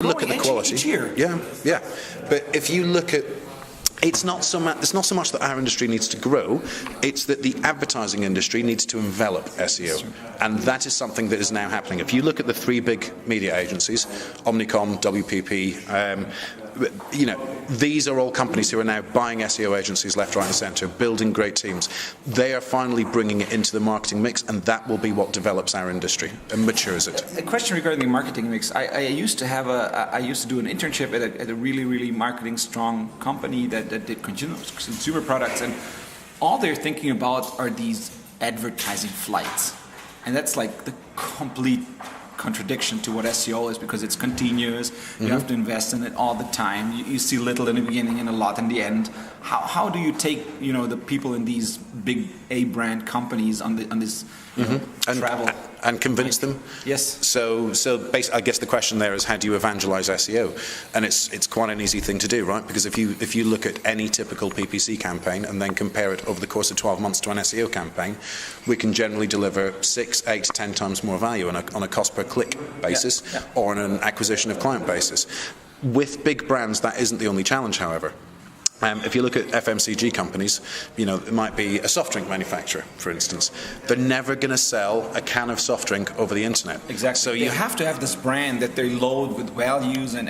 Look at the quality. Each year. Yeah. But if you look at, it's not so much that our industry needs to grow, it's that the advertising industry needs to envelop SEO. And that is something that is now happening. If you look at the three big media agencies, Omnicom, WPP, these are all companies who are now buying SEO agencies left, right and centre, building great teams. They are finally bringing it into the marketing mix, and that will be what develops our industry and matures it. A question regarding the marketing mix. I used to do an internship at a really, really marketing strong company that did consumer products, and all they're thinking about are these advertising flights. And that's like the complete contradiction to what SEO is, because it's continuous. You have to invest in it all the time. You see little in the beginning and a lot in the end. How do you take the people in these big A brand companies on this travel and convince them? Yes. So basically, I guess the question there is, how do you evangelize SEO? And it's quite an easy thing to do, right? Because if you look at any typical PPC campaign and then compare it over the course of 12 months to an SEO campaign, we can generally deliver 6, 8, 10 times more value on a cost per click basis or on an acquisition of client basis. With big brands, that isn't the only challenge, however. If you look at FMCG companies, it might be a soft drink manufacturer, for instance. They're never going to sell a can of soft drink over the internet. Exactly. So you have to have this brand that they load with values and.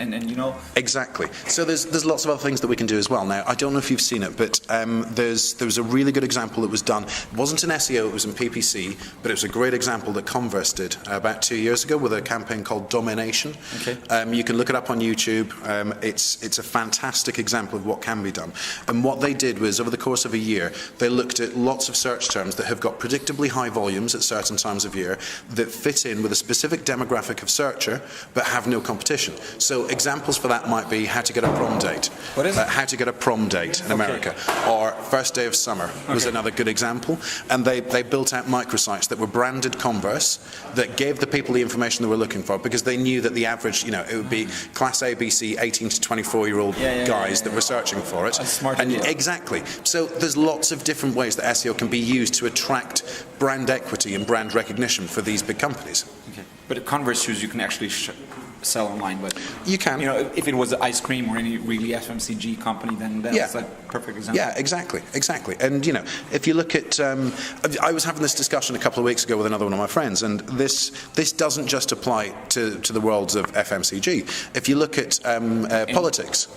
Exactly. So there's lots of other things that we can do as well. Now, I don't know if you've seen it, but there was a really good example that was done. It wasn't in SEO, it was in PPC, but it was a great example that Converse did about 2 years ago with a campaign called Domination. Okay. You can look it up on YouTube. It's a fantastic example of what can be done. And what they did was, over the course of a year, they looked at lots of search terms that have got predictably high volumes at certain times of year that fit in with a specific demographic of searcher but have no competition. So examples for that might be how to get a prom date. What is it? How to get a prom date in America. Or first day of summer was another good example. And they built out microsites that were branded Converse that gave the people the information they were looking for, because they knew that the average, it would be class ABC 18 to 24-year-old guys that were searching for it. That's smart. Exactly. So there's lots of different ways that SEO can be used to attract brand equity and brand recognition for these big companies. Okay. But Converse shoes you can actually sell online, but you can. If it was ice cream or any really FMCG company, then that's a perfect example. Yeah, exactly. And if you look at, I was having this discussion a couple of weeks ago with another one of my friends, and this doesn't just apply to the worlds of FMCG. If you look at politics.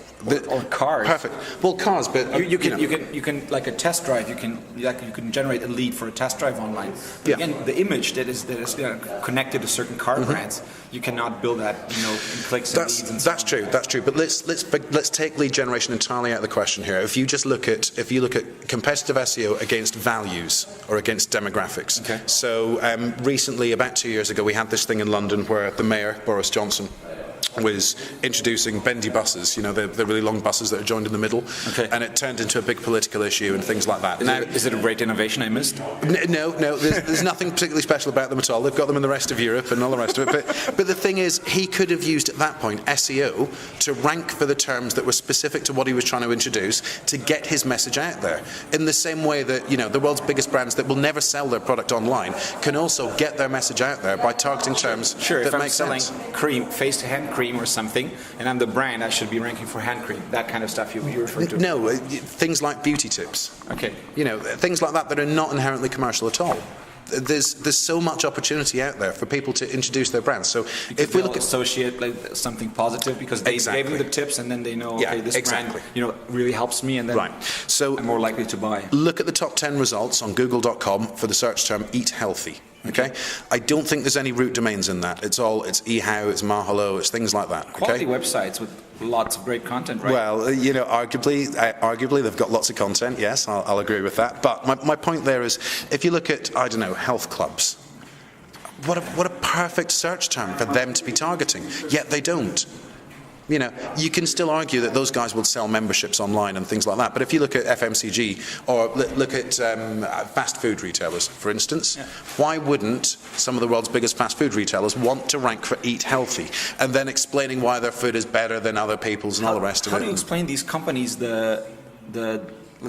Or cars. Perfect. Well, cars, but you can like a test drive. You can generate a lead for a test drive online. But again, the image that is connected to certain car brands, you cannot build that in clicks and leads. And that's true. That's true. But let's take lead generation entirely out of the question here. If you look at competitive SEO against values or against demographics. Okay. So recently, about 2 years ago, we had this thing in London where the mayor, Boris Johnson, was introducing bendy buses, the really long buses that are joined in the middle, and it turned into a big political issue and things like that. Is it a great innovation I missed? No, there's nothing particularly special about them at all. They've got them in the rest of Europe and all the rest of it. But the thing is, he could have used at that point SEO to rank for the terms that were specific to what he was trying to introduce to get his message out there. In the same way that the world's biggest brands that will never sell their product online can also get their message out there by targeting terms that make sense. Sure, if I'm selling cream, face-to-hand cream or something, and I'm the brand, I should be ranking for hand cream. That kind of stuff you refer to. No, things like beauty tips. Okay. Things like that are not inherently commercial at all. There's so much opportunity out there for people to introduce their brands. So if we look at associate like something positive because they gave them the tips and then they know this brand really helps me, and then so I'm more likely to buy. Look at the top 10 results on Google.com for the search term "eat healthy." Okay, I don't think there's any root domains in that. It's eHow, it's Mahalo, it's things like that. Quality websites with lots of great content, right? Well, arguably they've got lots of content. Yes, I'll agree with that. But my point there is, if you look at health clubs, what a perfect search term for them to be targeting. Yet they don't. You can still argue that those guys will sell memberships online and things like that. But if you look at FMCG or look at fast food retailers, for instance, why wouldn't some of the world's biggest fast food retailers want to rank for eat healthy and then explaining why their food is better than other people's and all the rest of it? How do you explain these companies let's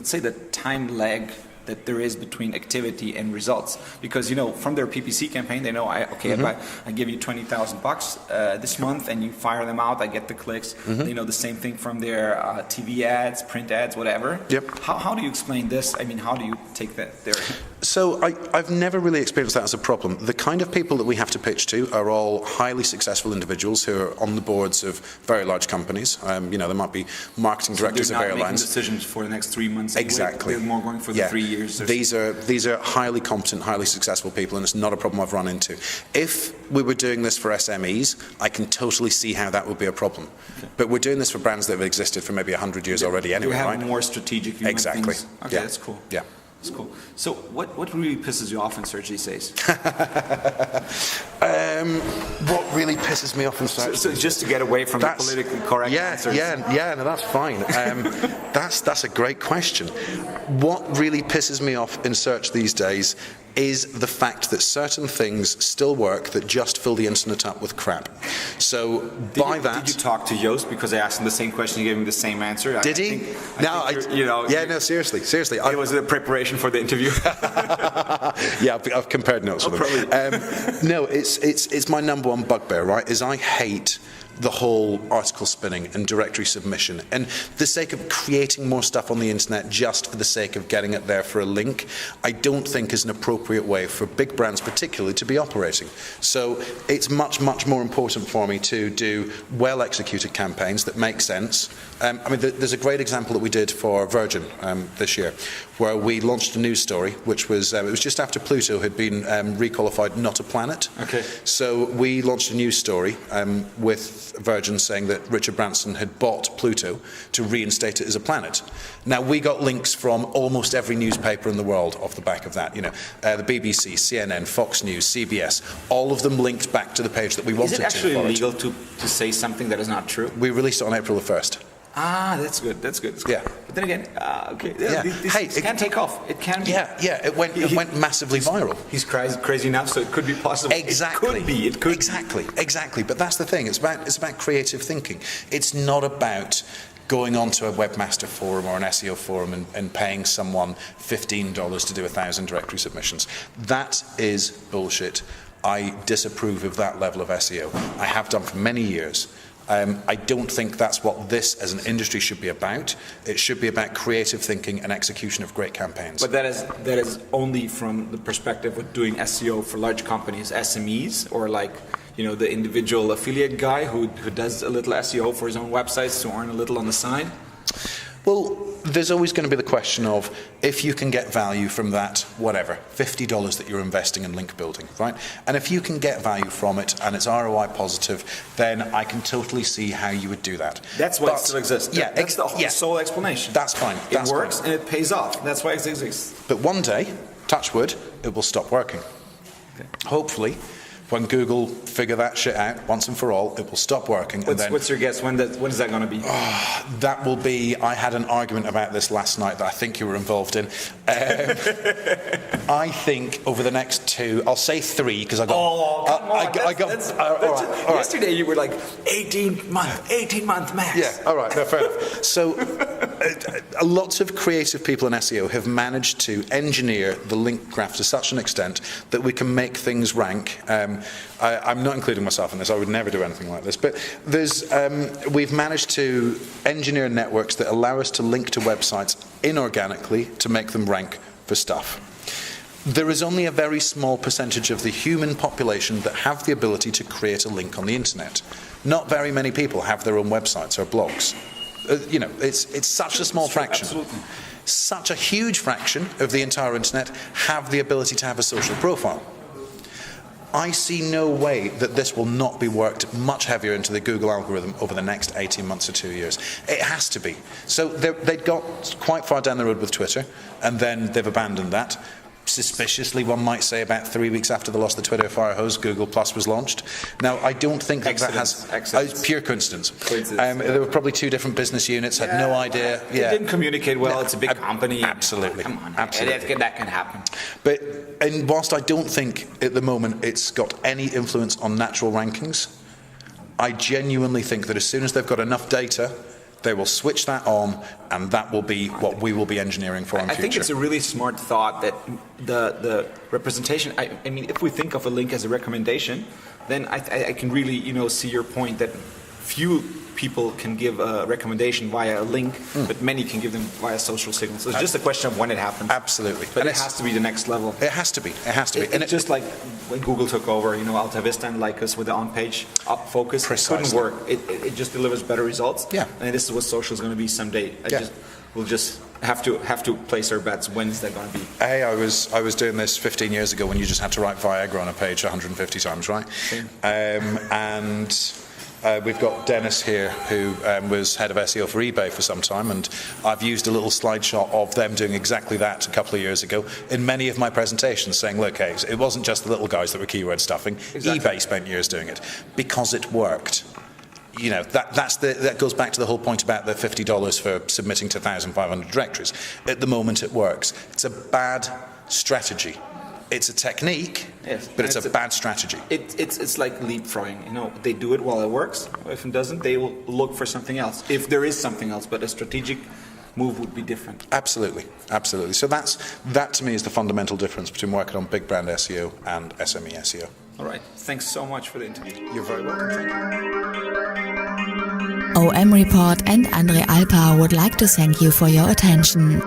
say the time lag that there is between activity and results. Because, you know, from their PPC campaign, they know, if I give you $20,000 this month and you fire them out, I get the clicks. They know the same thing from their TV ads, print ads, whatever. Yep. How do you explain this? I mean, how do you take that there? So I've never really experienced that as a problem. The kind of people that we have to pitch to are all highly successful individuals who are on the boards of very large companies. You know, there might be marketing directors of airlines. They're not making decisions for the next 3 months. Exactly. They're more going for the 3 years. These are highly competent, highly successful people, and it's not a problem I've run into. If we were doing this for SMEs, I can totally see how that would be a problem. Okay. But we're doing this for brands that have existed for maybe 100 years already anyway, right? You have right? more strategic view Exactly. on things. Okay, that's cool. Yeah. That's cool. So what really pisses you off in search these days? What really pisses me off in search? So just to get away from the politically correct answers. No, that's fine. That's a great question. What really pisses me off in search these days is the fact that certain things still work that just fill the internet up with crap. So did you talk to Joost? Because I asked him the same question, you gave him the same answer. Did he? No, seriously. It was a preparation for the interview. Yeah, I've compared notes with him. No, it's my number one bugbear, right? Is I hate the whole article spinning and directory submission and the sake of creating more stuff on the internet just for the sake of getting it there for a link, I don't think is an appropriate way for big brands particularly to be operating. So it's much, much more important for me to do well-executed campaigns that make sense. There's a great example that we did for Virgin this year, where we launched a news story, which was it was just after Pluto had been requalified not a planet. Okay. So we launched a news story with Virgin saying that Richard Branson had bought Pluto to reinstate it as a planet. Now, we got links from almost every newspaper in the world off the back of that. You know, the BBC, CNN, Fox News, CBS, all of them linked back to the page that we wanted to. Is it actually illegal to say something that is not true? We released it on April the 1st. Ah, that's good. That's good. Yeah. But then again, okay. Yeah. It can take off. It can be. Yeah. It went massively viral. He's crazy enough, so it could be possible. Exactly. It could be. Exactly. But that's the thing. It's about creative thinking. It's not about going onto a webmaster forum or an SEO forum and paying someone $15 to do 1,000 directory submissions. That is bullshit. I disapprove of that level of SEO. I have done for many years. I don't think that's what this as an industry should be about. It should be about creative thinking and execution of great campaigns. But that is only from the perspective of doing SEO for large companies, SMEs, or like, you know, the individual affiliate guy who does a little SEO for his own websites to earn a little on the side. Well, there's always going to be the question of if you can get value from that, whatever, $50 that you're investing in link building, right? And if you can get value from it and it's ROI positive, then I can totally see how you would do that. That's why it still exists. Yeah, that's the sole explanation. That's fine. It works and it pays off. That's why it exists. But one day, touch wood, it will stop working. Okay. Hopefully, when Google figure that shit out once and for all, it will stop working. What's your guess? When is that going to be? That will be. I had an argument about this last night that I think you were involved in. I think over the next 2, I'll say 3 because I got. Oh, come on! All right. Yesterday you were like 18 month max. Yeah. All right. No, fair enough. So, lots of creative people in SEO have managed to engineer the link graph to such an extent that we can make things rank. I'm not including myself in this. I would never do anything like this. But we've managed to engineer networks that allow us to link to websites inorganically to make them rank for stuff. There is only a very small percentage of the human population that have the ability to create a link on the internet. Not very many people have their own websites or blogs. It's such a small fraction. Absolutely. Such a huge fraction of the entire internet have the ability to have a social profile. I see no way that this will not be worked much heavier into the Google algorithm over the next 18 months or 2 years. It has to be. So they'd got quite far down the road with Twitter, and then they've abandoned that. Suspiciously, one might say about 3 weeks after they lost the Twitter fire hose, Google Plus was launched. Now, I don't think that has... It's pure coincidence. There were probably 2 different business units, had no idea. They didn't communicate well. It's a big company. Absolutely. Come on. Absolutely. That can happen. And whilst I don't think at the moment it's got any influence on natural rankings, I genuinely think that as soon as they've got enough data They will switch that on, and that will be what we will be engineering for in future. I think it's a really smart thought that the representation, I mean, if we think of a link as a recommendation, then I can really, see your point that few people can give a recommendation via a link, but many can give them via social signals. So it's just a question of when it happens. Absolutely. But it has to be the next level. It has to be. It has to be. It's just like when Google took over, Alta Vista and Lycos with the on-page up focus. Precisely. It couldn't work. It just delivers better results. Yeah. And this is what social is going to be someday. We'll just have to place our bets. When is that going to be? Hey, I was doing this 15 years ago when you just had to write Viagra on a page 150 times, right? We've got Dennis here, who was head of SEO for eBay for some time, and I've used a little slideshot of them doing exactly that a couple of years ago in many of my presentations, saying, look, hey, it wasn't just the little guys that were keyword stuffing. Exactly. eBay spent years doing it because it worked. That goes back to the whole point about the $50 for submitting to 1,500 directories. At the moment, it works. It's a bad strategy. It's a technique, yes, but it's a bad strategy. It's like leapfrogging. They do it while it works. If it doesn't, they will look for something else. If there is something else, but a strategic move would be different. Absolutely, absolutely. So that to me is the fundamental difference between working on big brand SEO and SME SEO. All right. Thanks so much for the interview. You're very welcome. Thank you. OMReport and Andre Alpar would like to thank you for your attention.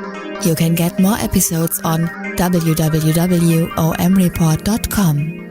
You can get more episodes on www.OMReport.com.